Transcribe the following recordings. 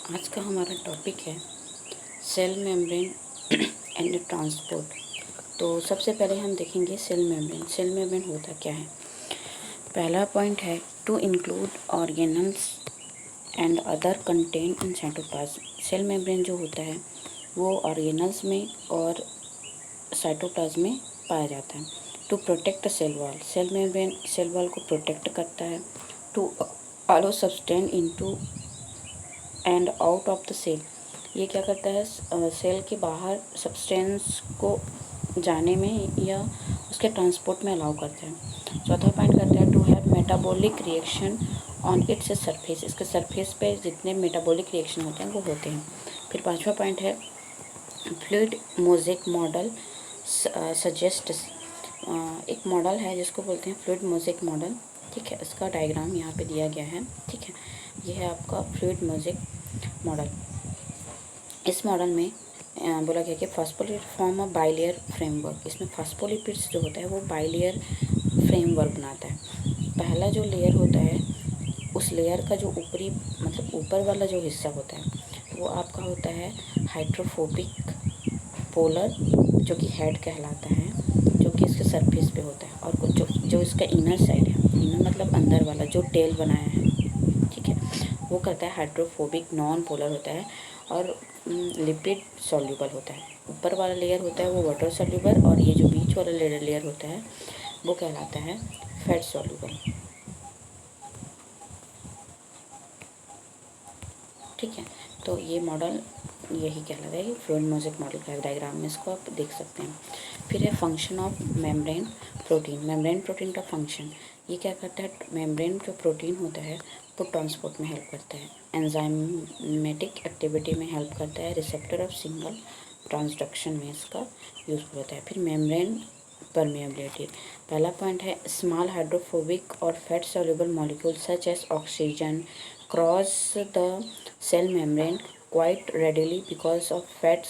आज का हमारा टॉपिक है सेल मेम्ब्रेन एंड ट्रांसपोर्ट। तो सबसे पहले हम देखेंगे सेल मेम्ब्रेन। सेल मेम्ब्रेन होता क्या है। पहला पॉइंट है to include organelles and other content in cytoplasm. Cell membrane जो होता है वो ऑर्गेनल्स में और साइटोप्लाज्म में पाया जाता है। To protect cell wall, cell membrane cell wall को प्रोटेक्ट करता है। To allow substance into and out of the cell, ये क्या करता है सेल के बाहर सब्सटेंस को जाने में या उसके ट्रांसपोर्ट में अलाउ करता है। चौथा पॉइंट करता है to have metabolic reaction on its surface, इसके सरफेस पे जितने मेटाबॉलिक रिएक्शन होते हैं वो होते हैं। फिर पांचवा पॉइंट है फ्लूइड मोज़ेक मॉडल सजेस्ट, एक मॉडल है जिसको बोलते हैं फ्लूइड मोज़ेक मॉडल। ठीक है, इसका डायग्राम यहाँ पे दिया गया है। ठीक है, ये है आपका फ्लूइड मोज़ेक मॉडल। इस मॉडल में बोला गया कि phospholipid form a bilayer framework. इसमें फास्फोलिपिड्स जो होता है वो बाइलेयर फ्रेमवर्क बनाता है। पहला जो लेयर होता है उस लेयर का जो ऊपरी मतलब ऊपर वाला जो हिस्सा होता है वो आपका होता है हाइड्रोफोबिक पोलर, जो कि हेड कहलाता है, जो कि इसके सरफेस पे होता है। और जो इसका इनर साइड है, इनर मतलब अंदर वाला जो टेल बनाया है, ठीक है, वो करता है हाइड्रोफोबिक नॉन पोलर होता है और लिपिड सॉल्यूबल होता है। ऊपर वाला लेयर होता है वो वाटर सॉल्यूबल और ये जो बीच वाला लेयर होता है वो कहलाता है फैट सॉल्यूबल। ठीक है, तो ये मॉडल यही कहलाता है कि फ्लूइड मोज़ेक मॉडल का डायग्राम में इसको आप देख सकते हैं। फिर है function of membrane protein. Membrane protein का फंक्शन, ये क्या करता है, मेम्ब्रेन जो प्रोटीन होता है वो ट्रांसपोर्ट में हेल्प करता है, एंजाइमेटिक एक्टिविटी में हेल्प करता है, रिसेप्टर ऑफ सिंगल ट्रांसडक्शन में इसका यूज़फुल होता है। फिर मेम्ब्रेन परमेबिलिटी, पहला पॉइंट है स्मॉल हाइड्रोफोबिक और fat soluble molecule such as oxygen cross the cell membrane quite readily because of fat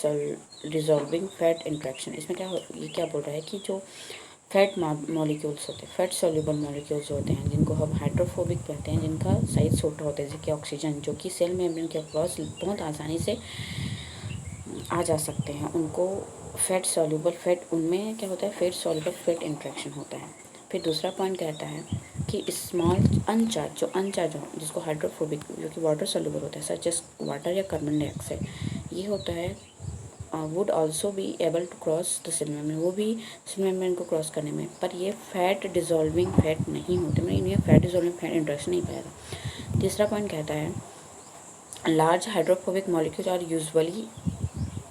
dissolving fat interaction. इसमें ये क्या बोल रहा है कि जो फैट मॉलिक्यूल्स होते हैं, फैट सॉल्युबल मॉलिक्यूल्स होते हैं, जिनको हम हाइड्रोफोबिक कहते हैं, जिनका साइज छोटा होता है, जैसे कि ऑक्सीजन, जो कि सेल मेम्ब्रेन के अक्रॉस बहुत आसानी से आ जा सकते हैं, उनको फैट सॉल्युबल फैट, उनमें क्या होता है फैट सॉल्युबल फैट इंट्रैक्शन होता है। फिर दूसरा पॉइंट कहता है कि स्मॉल अनचार्ज जिसको हाइड्रोफोबिक, जो कि वाटर सॉल्युबल होता है, सच एस वाटर या कार्बन डाइऑक्साइड, ये होता है would also be able to cross the cell membrane, वो भी सेल मेम्ब्रेन को क्रॉस करने में, पर ये फैट डिजॉल्विंग फैट नहीं होते, मतलब इन्हें फैट डिजॉल्विंग फैट इंट्रैक्शन नहीं पाएगा। तीसरा पॉइंट कहता है large hydrophobic molecule are usually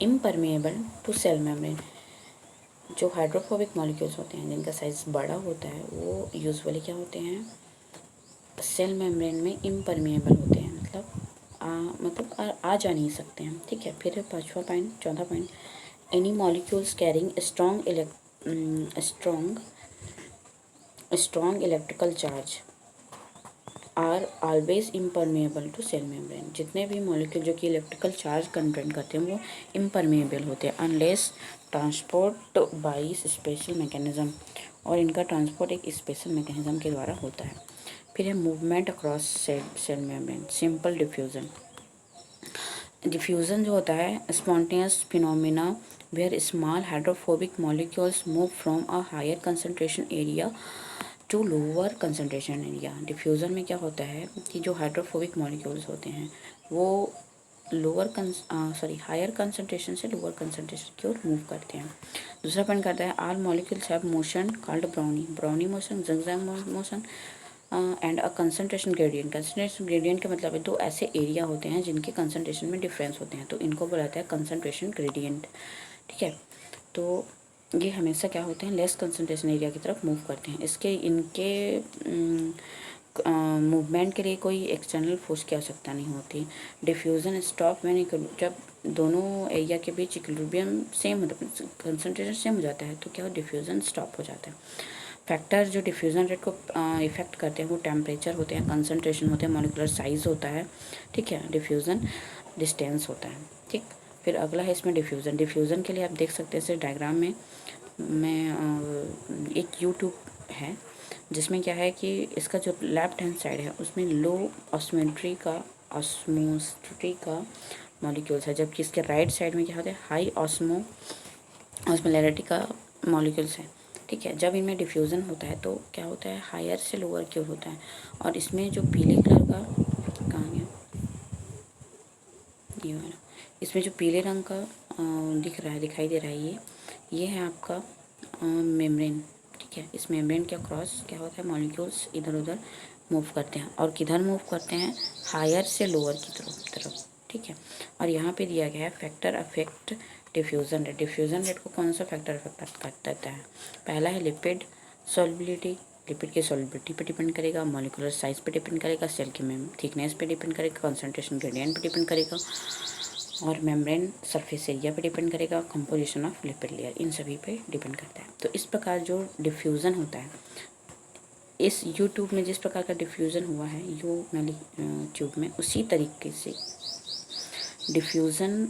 impermeable to cell membrane. जो हाइड्रोफोबिक मॉलिक्यूल्स होते हैं जिनका साइज बड़ा होता है वो यूजुअली क्या होते हैं, सेल मेम्ब्रेन में इम्परमेएबल होते हैं, मतलब आ जा नहीं सकते हैं। ठीक है, फिर चौथा point any molecules carrying strong electrical charge are always impermeable to cell membrane. जितने भी मॉलिक्यूल जो कि इलेक्ट्रिकल चार्ज कंटेंट करते हैं वो इम्परमेएबल होते हैं unless transport by special mechanism, और इनका ट्रांसपोर्ट एक स्पेशल मैकेनिज्म के द्वारा होता है। फिर है movement across cell membrane, simple diffusion. Diffusion जो होता है spontaneous phenomena where small hydrophobic molecules move from a higher concentration area to lower concentration area. Diffusion में क्या होता है कि जो हाइड्रोफोबिक मॉलिक्यूल्स होते हैं वो हायर कंसंट्रेशन से लोअर कंसंट्रेशन की ओर मूव करते हैं। दूसरा पॉइंट करता है all molecules have motion called brownie motion, zigzag motion and a concentration gradient. Concentration gradient का मतलब है दो ऐसे एरिया होते हैं जिनके कंसंट्रेशन में डिफरेंस होते हैं, तो इनको बोलाता है कंसंट्रेशन ग्रेडियंट। ठीक है, तो ये हमेशा क्या होते हैं लेस कंसंट्रेशन एरिया की तरफ मूव करते हैं। इनके मूवमेंट के लिए कोई एक्सटर्नल फोर्स की आवश्यकता नहीं होती। डिफ्यूज़न स्टॉप व्हेन जब दोनों एरिया के बीच इक्विलिब्रियम सेम मतलब कंसंट्रेशन सेम हो जाता है तो क्या डिफ्यूज़न स्टॉप हो जाता है। फैक्टर जो डिफ्यूज़न रेट को इफेक्ट करते हैं वो टेम्परेचर होते हैं, कंसंट्रेशन होते हैं, मॉलिक्यूलर साइज होता है। ठीक है, डिफ्यूज़न डिस्टेंस होता है। ठीक, फिर अगला है इसमें डिफ्यूज़न के लिए आप देख सकते हैं इस डायग्राम में एक यूट्यूब है जिसमें क्या है कि इसका जो लेफ्ट हैंड साइड है उसमें लो ऑस्मेट्री का ऑस्मोसिटी का मॉलिक्यूल्स है, जबकि इसके राइट साइड में क्या होता है, हाई ऑस्मोलैरिटी का मॉलिक्यूल्स है। ठीक है, जब इनमें डिफ्यूज़न होता है तो क्या होता है, हायर से लोअर की ओर होता है। और इसमें जो पीले कलर का, कहाँ गया ये वाला, इसमें जो पीले रंग का दिख रहा है, दिखाई दे रहा है, ये है आपका मेम्ब्रेन। ठीक है, इस मेम्ब्रेन के अक्रॉस क्या होता है, मॉलिक्यूल्स इधर उधर मूव करते हैं। और किधर मूव करते हैं, हायर से लोअर की तरफ। ठीक है, और यहाँ पे दिया गया है factor affect diffusion rate. Diffusion rate को कौन सा फैक्टर अफेक्ट कर देता है, पहला है लिपिड सॉल्युबिलिटी, लिपिड की सॉल्युबिलिटी पे डिपेंड करेगा, मॉलिक्यूलर साइज पे डिपेंड करेगा, सेल की थिकनेस पे डिपेंड करेगा, कंसंट्रेशन ग्रेडियंट पे डिपेंड करेगा, और मेम्ब्रेन सरफेस एरिया पे डिपेंड करेगा, कंपोजिशन ऑफ लिपिड लेयर, इन सभी पे डिपेंड करता है। तो इस प्रकार जो डिफ्यूज़न होता है, इस यू ट्यूब में जिस प्रकार का डिफ्यूज़न हुआ है यू नली ट्यूब में, उसी तरीके से डिफ्यूज़न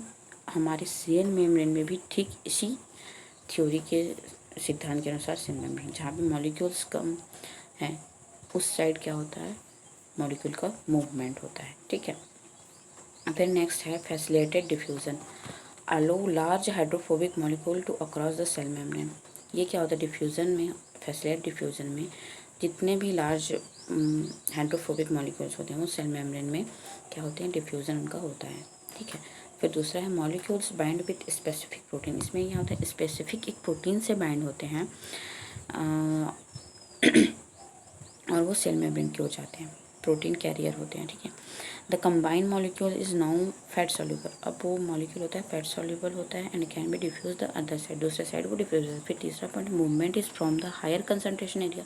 हमारे सेल मेम्ब्रेन में भी ठीक इसी थ्योरी के सिद्धांत के अनुसार सेल मेम्ब्रेन, जहाँ पे मॉलिक्यूल्स कम हैं उस साइड क्या होता है, मॉलिक्यूल का मूवमेंट होता है। ठीक है, फिर नेक्स्ट है facilitated diffusion, allow large hydrophobic molecule to across the cell membrane. ये क्या होता है डिफ्यूज़न में, फैसिलिटेटेड डिफ्यूज़न में जितने भी लार्ज हाइड्रोफोबिक मॉलिक्यूल्स होते हैं वो सेल मेम्ब्रेन में क्या होते हैं, डिफ्यूज़न उनका होता है। ठीक है, फिर दूसरा है molecules bind with specific protein. इसमें यह होता है स्पेसिफिक एक प्रोटीन से बाइंड होते हैं और वो सेल मेम्ब्रेन की हो जाते हैं, प्रोटीन कैरियर होते हैं। ठीक है, the combined molecule is now fat soluble. अब वो मॉलिक्यूल होता है फैट सॉल्यूबल होता है and can be diffuse the other side, दूसरे साइड वो डिफ्यूज होता है। फिर तीसरा point, movement is from the higher concentration area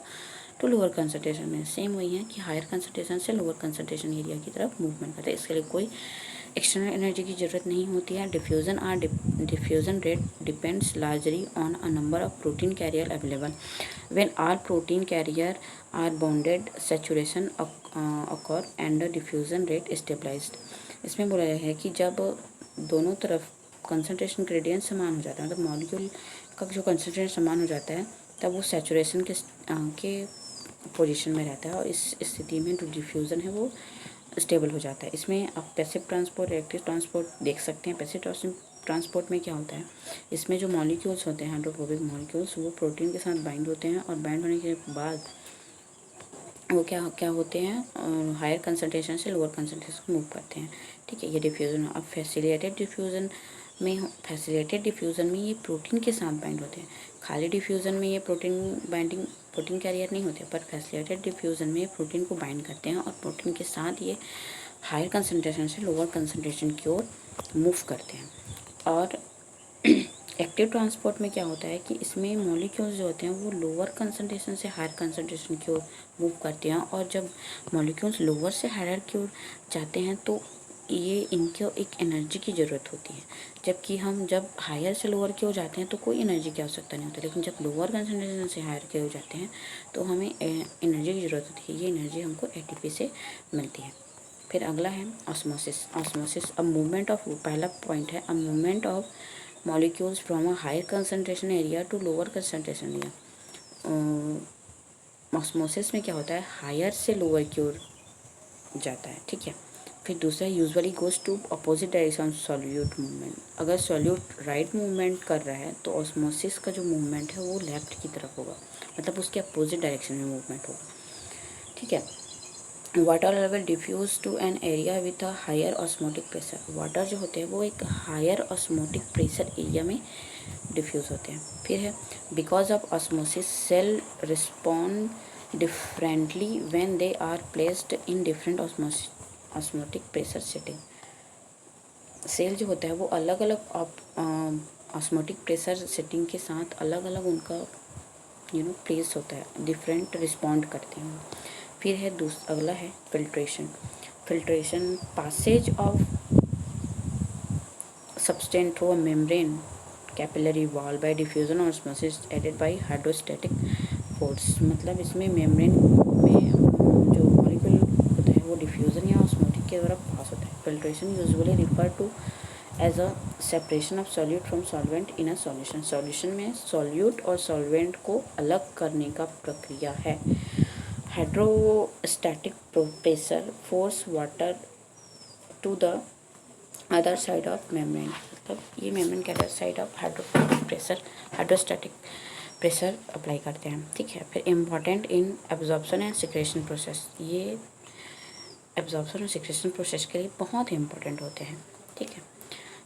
to lower concentration में, सेम वही है कि हायर कंसंट्रेशन से लोअर कंसंट्रेशन एरिया की तरफ मूवमेंट करता है। इसके लिए कोई एक्सटर्नल एनर्जी की जरूरत नहीं होती है। Diffusion rate depends largely on a number of protein carrier available when all protein carrier are bounded saturation occur and the diffusion rate stabilized। इसमें बोला गया है कि जब दोनों तरफ कंसंट्रेशन ग्रेडियंट समान हो जाता है, मतलब मॉलिक्यूल का जो कंसंट्रेशन समान हो जाता है, तब वो सैचुरेशन के पोजीशन में रहता है और इस स्थिति में जो डिफ्यूज़न है वो स्टेबल हो जाता है। इसमें आप पैसिव ट्रांसपोर्ट, रिएक्टिव ट्रांसपोर्ट देख सकते हैं। पैसिव ट्रांसपोर्ट में क्या होता है, इसमें जो मॉलिक्यूल्स होते हैं हाइड्रोफोबिक मॉलिक्यूल्स, वो प्रोटीन के साथ बाइंड होते हैं और बाइंड होने के बाद वो क्या होते हैं, हायर कंसंट्रेशन से लोअर कंसंट्रेशन मूव करते हैं। ठीक है, ये डिफ्यूज़न। अब फैसिलिटेटेड डिफ्यूज़न में ये प्रोटीन के साथ बाइंड होते हैं। खाली डिफ्यूज़न में ये प्रोटीन कैरियर नहीं होते, पर फैसिलिटेटेड डिफ्यूज़न में प्रोटीन को बाइंड करते हैं और प्रोटीन के साथ ये हायर कंसंट्रेशन से लोअर कंसंट्रेशन की ओर मूव करते हैं। और एक्टिव ट्रांसपोर्ट में क्या होता है कि इसमें मॉलिक्यूल्स जो होते हैं वो लोअर कंसंट्रेशन से हायर कंसंट्रेशन की ओर मूव करते हैं, और जब मॉलिक्यूल्स लोअर से हायर की ओर जाते हैं तो ये इनको एक एनर्जी की ज़रूरत होती है, जबकि हम जब हायर से लोअर की ओर जाते हैं तो कोई एनर्जी की आवश्यकता नहीं होती, लेकिन जब लोअर कंसंट्रेशन से हायर की ओर जाते हैं तो हमें एनर्जी की ज़रूरत होती है। ये एनर्जी हमको एटीपी से मिलती है। फिर अगला है ऑस्मोसिस। अब मूवमेंट ऑफ, पहला पॉइंट है, अब movement of molecules from a higher concentration area to lower concentration area. Osmosis में क्या होता है, हायर से लोअर की ओर जाता है। ठीक है, फिर दूसरा usually goes to opposite direction solute movement. अगर सॉल्यूट राइट मूवमेंट कर रहा है तो ऑस्मोसिस का जो मूवमेंट है वो लेफ्ट की तरफ होगा, मतलब उसके अपोजिट डायरेक्शन में मूवमेंट होगा। ठीक है, water level diffuse to an area with a higher osmotic pressure. Water जो होते हैं वो एक हायर ऑस्मोटिक प्रेशर एरिया में डिफ्यूज होते हैं। फिर है because of osmosis cell respond differently when they are placed in different osmotic pressure setting. Cell जो होता है वो अलग अलग ऑस्मोटिक प्रेशर सेटिंग के साथ अलग अलग उनका प्लेस होता है, डिफरेंट रिस्पॉन्ड करते हैं। फिर है अगला है filtration passage of substance through a membrane capillary wall by diffusion और osmosis aided by hydrostatic force. मतलब इसमें मेम्ब्रेन में जो मॉलिक्यूल होता है वो डिफ्यूजन या ऑस्मोटिक के द्वारा पास होता है। Filtration usually refer to as a separation of solute from solvent in a solution. Solution में सॉल्यूट और सॉल्वेंट को अलग करने का प्रक्रिया है। Hydrostatic pressure force water to the other side of membrane, मतलब ये मेम्ब्रेन के other side of hydrostatic pressure apply करते हैं, ठीक है। फिर important in absorption and secretion process, ये एब्जॉर्प्शन और सिक्रेशन प्रोसेस के लिए बहुत ही इंपॉर्टेंट होते हैं, ठीक है।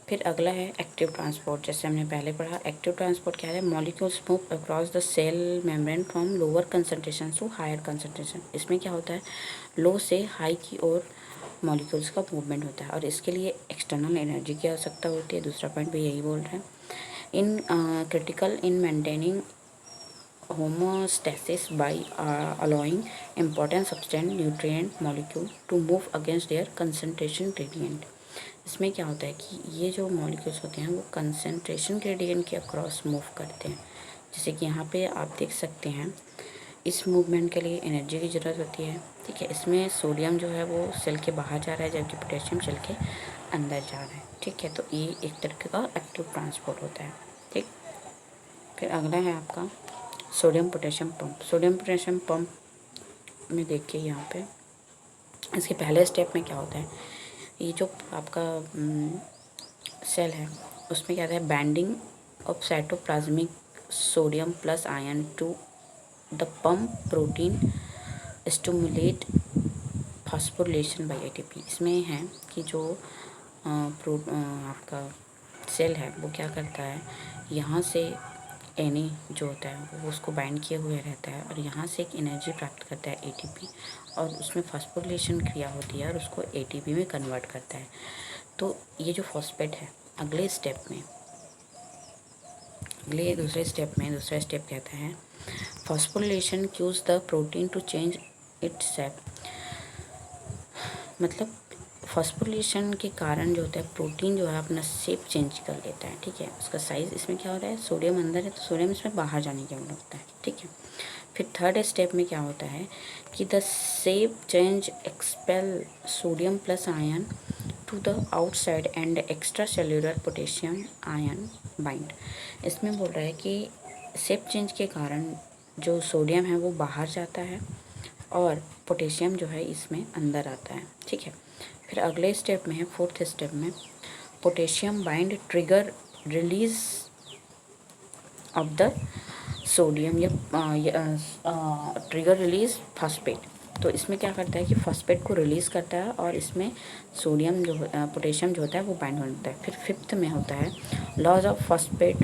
फिर अगला है एक्टिव ट्रांसपोर्ट, जैसे हमने पहले पढ़ा। एक्टिव ट्रांसपोर्ट क्या है? Molecules move across the cell membrane from lower concentration to higher concentration. इसमें क्या होता है? लो से हाई की ओर मॉलिक्यूल्स का मूवमेंट होता है और इसके लिए एक्सटर्नल एनर्जी की आवश्यकता होती है। दूसरा पॉइंट भी यही बोल रहे हैं। In critical in maintaining homeostasis by allowing important substance nutrient molecule to move against their concentration gradient। इसमें क्या होता है कि ये जो मॉलिक्यूल्स होते हैं वो कंसंट्रेशन ग्रेडियंट के अक्रॉस मूव करते हैं। जैसे कि यहाँ पे आप देख सकते हैं, इस मूवमेंट के लिए एनर्जी की ज़रूरत होती है, ठीक है। इसमें सोडियम जो है वो सेल के बाहर जा रहा है, जबकि पोटेशियम सेल के अंदर जा रहा है, ठीक है। तो ये एक तरीके का एक्टिव ट्रांसपोर्ट होता है, ठीक। फिर अगला है आपका sodium potassium pump. Sodium potassium pump में देखिए यहाँ पे इसके पहले स्टेप में क्या होता है, ये जो आपका सेल है उसमें क्या होता है? Binding of cytoplasmic sodium plus ion to the pump protein stimulate phosphorylation by ATP. इसमें है कि जो आपका सेल है वो क्या करता है, यहाँ से एनी जो होता है वो उसको बाइंड किए हुए रहता है और यहाँ से एक एनर्जी प्राप्त करता है एटीपी, और उसमें फास्फोरिलेशन क्रिया होती है और उसको एटीपी में कन्वर्ट करता है। तो ये जो फॉस्फेट है अगले स्टेप में, दूसरा स्टेप कहता है phosphorylation causes the protein to change its shape. मतलब फास्फोरिलेशन के कारण जो होता है प्रोटीन जो है अपना शेप चेंज कर लेता है, ठीक है। उसका साइज, इसमें क्या हो रहा है? सोडियम अंदर है तो सोडियम इसमें बाहर जाने की जरूरत होता है, ठीक है। फिर थर्ड स्टेप में क्या होता है कि the shape change expel sodium plus ion to the outside and extra cellular potassium ion bind. इसमें बोल रहा है कि शेप चेंज के कारण जो सोडियम है वो बाहर जाता है और पोटेशियम जो है इसमें अंदर आता है, ठीक है। फिर अगले स्टेप में है, फोर्थ स्टेप में, potassium bind trigger release of the sodium या ट्रिगर रिलीज फास्फेट। तो इसमें क्या करता है कि फास्फेट को रिलीज़ करता है और इसमें सोडियम जो पोटेशियम जो होता है वो बाइंड होता है। फिर फिफ्थ में होता है loss of phosphate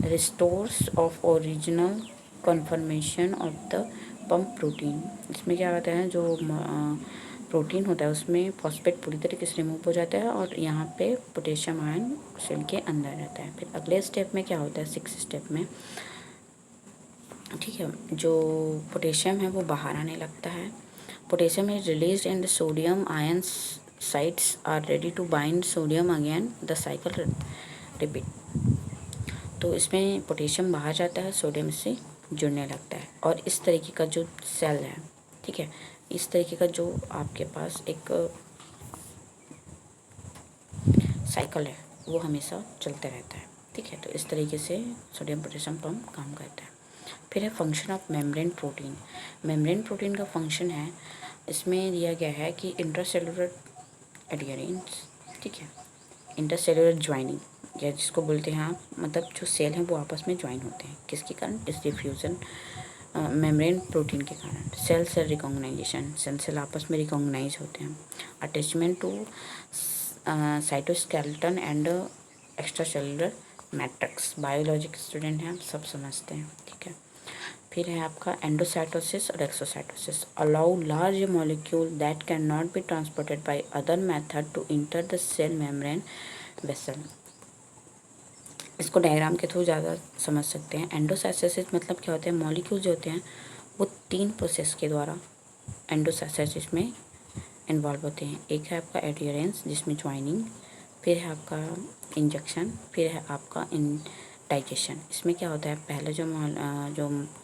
restores of original conformation of the pump protein. इसमें क्या होता है, जो प्रोटीन होता है उसमें फॉस्फेट पूरी तरीके से रिमूव हो जाता है और यहाँ पे पोटेशियम आयन सेल के अंदर रहता है। फिर अगले स्टेप में क्या होता है, सिक्स स्टेप में, ठीक है, जो पोटेशियम है वो बाहर आने लगता है। Potassium is release and the sodium ion sites are ready to bind sodium again, the cycle repeat. तो इसमें पोटेशियम बाहर जाता है, सोडियम से जुड़ने लगता है और इस तरीके का जो सेल है, ठीक है, इस तरीके का जो आपके पास एक साइकिल है वो हमेशा चलते रहता है, ठीक है। तो इस तरीके से सोडियम पोटेशियम पंप काम करता है। फिर है function of membrane protein. Membrane protein का फंक्शन है, इसमें दिया गया है कि इंट्रासेलुलर एडियरेंस, ठीक है, इंटरसेलुलर ज्वाइनिंग, या जिसको बोलते हैं आप, मतलब जो सेल हैं वो आपस में ज्वाइन होते हैं, किसके कारण? इस डिफ्यूज़न मेम्ब्रेन प्रोटीन के कारण। सेल सेल रिकॉग्नाइजेशन, सेल आपस में रिकॉग्नाइज होते हैं। Attachment to cytoskeleton and extra cellular matrix, biology के स्टूडेंट हैं, आप सब समझते हैं, ठीक है। फिर है आपका एंडोसाइटोसिस और exocytosis, allow large molecule that can not be transported by other method to enter the cell membrane vessel. इसको डायग्राम के थ्रू ज़्यादा समझ सकते हैं। एंडोसाइटोसिस मतलब क्या होता है, मॉलिक्यूल जो होते हैं वो 3 प्रोसेस के द्वारा एंडोसाइटोसिस में इन्वॉल्व होते हैं। एक है आपका एडियरेंस जिसमें ज्वाइनिंग, फिर है आपका इंजेक्शन, फिर है आपका डाइजेशन। इसमें क्या होता है, पहले जो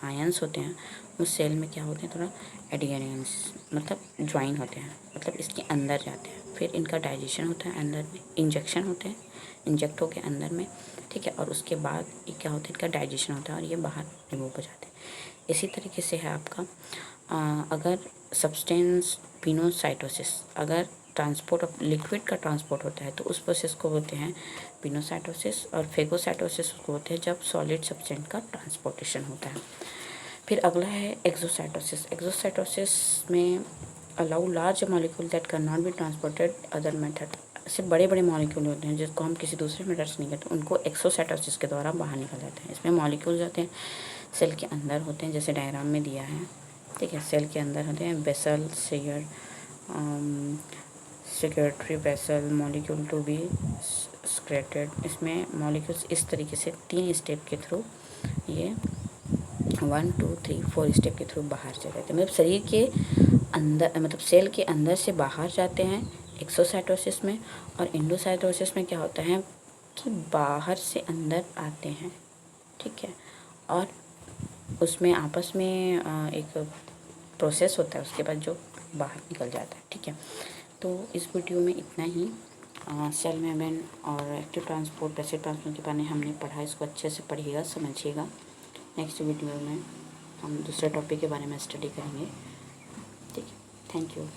आयंस होते हैं उस सेल में क्या होते हैं, थोड़ा एडियरेंस मतलब ज्वाइन होते हैं, मतलब इसके अंदर जाते हैं। फिर इनका डाइजेशन होता है अंदर में, इंजेक्शन होते हैं, इंजेक्ट होके अंदर में, ठीक है, और उसके बाद ये क्या होता है, इनका डाइजेशन होता है और ये बाहर रिमूव हो जाते हैं। इसी तरीके से है आपका अगर सब्सटेंस पिनोसाइटोसिस, अगर ट्रांसपोर्ट ऑफ लिक्विड का ट्रांसपोर्ट होता है, तो उस प्रोसेस को बोलते हैं पिनोसाइटोसिस। और फेगोसाइटोसिस को बोलते हैं जब सॉलिड सब्सटेंस का ट्रांसपोर्टेशन होता है। फिर अगला है एक्सोसाइटोसिस। एक्सोसाइटोसिस में allow large molecule that can not be transported other method. ऐसे बड़े बड़े मॉलिक्यूल होते हैं जिसको हम किसी दूसरे मेथड से नहीं करते, उनको एक्सोसाइटोसिस के द्वारा बाहर निकल जाते हैं। इसमें मॉलिक्यूल्स होते हैं सेल के अंदर होते हैं, जैसे डायग्राम में दिया है, ठीक है। सेल के अंदर होते हैं vessel, share, secretary vessel, molecule to be secreted. इसमें मॉलिक्यूल्स इस तरीके से 3 स्टेप के थ्रू, ये 1 2 3 4 स्टेप के थ्रू बाहर चले जाते हैं। मतलब शरीर के अंदर, मतलब सेल के अंदर से बाहर जाते हैं एक्सोसाइटोसिस में। और इंडोसाइटोसिस में क्या होता है कि बाहर से अंदर आते हैं, ठीक है। और उसमें आपस में एक प्रोसेस होता है उसके बाद जो बाहर निकल जाता है, ठीक है। तो इस वीडियो में इतना ही। सेल मेम्ब्रेन और एक्टिव ट्रांसपोर्ट, पैसिव ट्रांसपोर्ट के बारे में हमने पढ़ा, इसको अच्छे से पढ़िएगा, समझिएगा। नेक्स्ट वीडियो में हम दूसरे टॉपिक के बारे में स्टडी करेंगे, ठीक है। Thank you.